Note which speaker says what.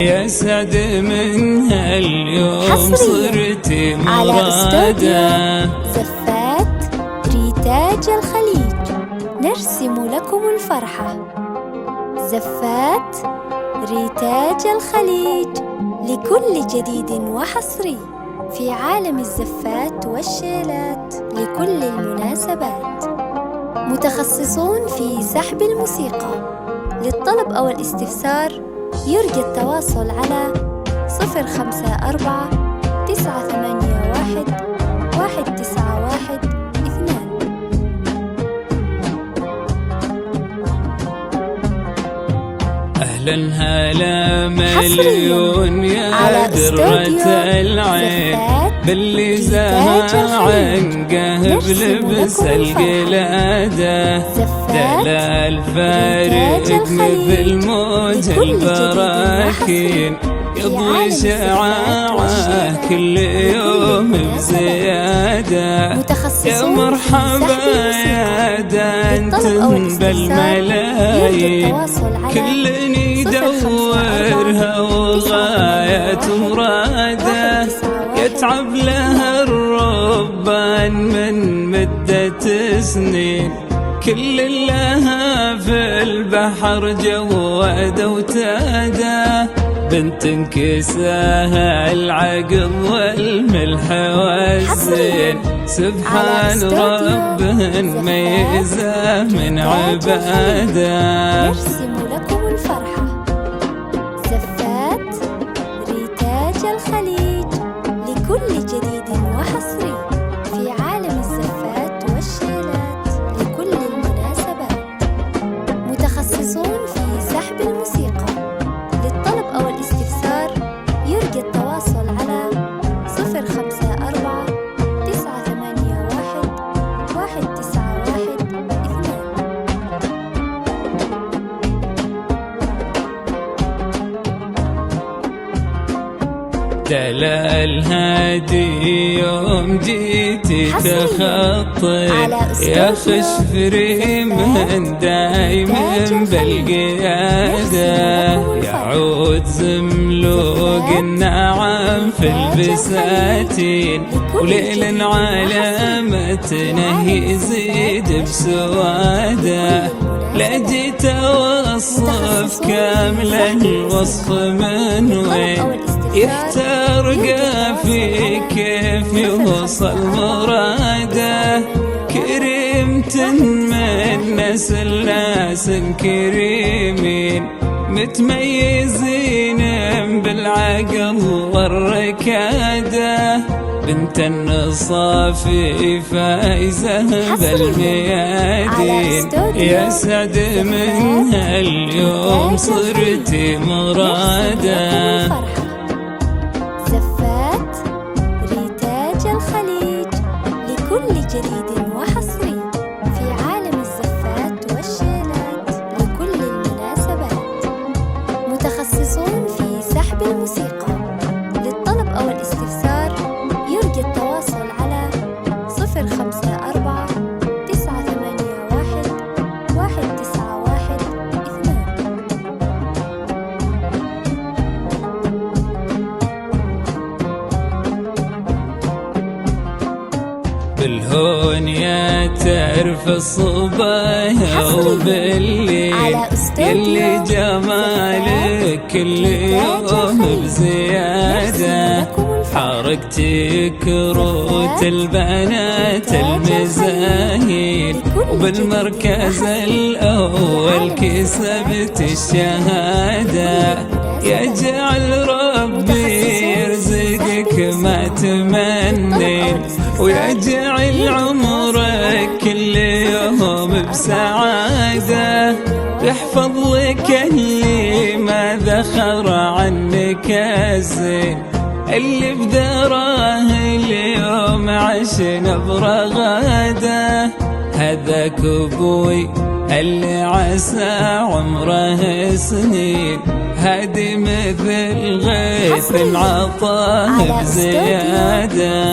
Speaker 1: يسعد من هاليوم صرت مرادة.
Speaker 2: زفات ريتاج الخليج نرسم لكم الفرحة. زفات ريتاج الخليج لكل جديد وحصري في عالم الزفات والشيلات لكل المناسبات. متخصصون في سحب الموسيقى. للطلب أو الاستفسار يرجى التواصل على 054-191-191-2.
Speaker 1: أهلا هلا مليون يا درة العين باللي زاعنقه بلبس القلادة. دلال فارق مثل موج البراكين يضوي شعاعه كل يوم بزيادة. يا مرحبا يا دانتن بالملايين كل يدورها وغاية مراده. يتعب لها الربان من مدة سنين كل لها في البحر جواد وتاده. بنت انكساها العقل والملح والزين سبحان رب ميزه من عباده.
Speaker 2: نرسم لكم الفرحة. زفات ريتاج الخليج لكل جديد وحصري في عالم الزفات والشيلات لكل المناسبات. متخصصون في سحب الموسيقى. للطلب أو الاستفسار يرجى التواصل على 054-981-191-2.
Speaker 1: دلال هادي يوم جيتي تخطي يا خشفري من دايم بالقيادة. يعود زملوق النعم في البساتين وليل علامتنا يزيد بسواده. لا جيت اوصف كامل الوصف من وين يحتار قافي كيف يوصل مراده. كريمة من نسل ناس كريمين متميزين بالعقل والركاده. بنت النصافي فايزة بالميادين يسعد من هاليوم صرت مرادة.
Speaker 2: زفات ريتاج الخليج لكل جديد وحصري في عالم الزفات والشيلات لكل المناسبات. متخصصون في سحب الموسيقى. للطلب أو الاستفسار يرجى التواصل على 054-981-191-2.
Speaker 1: بالهون يا تعرف الصباح وبالليل يلي جمالك كل يوم بزيادة. حركتي كروت البنات المزاهين وبالمركز الأول كسبت الشهادة. يجعل ربي يرزقك ما تمنين ويجعل عمرك كل يوم بسعادة. يحفظ لك اللي ما ذخر عنك الزين اللي بدراه اليوم عشنا برغاده. هذاك ابوي اللي عسى عمره سنين هادي مثل غيث عطاه بزياده.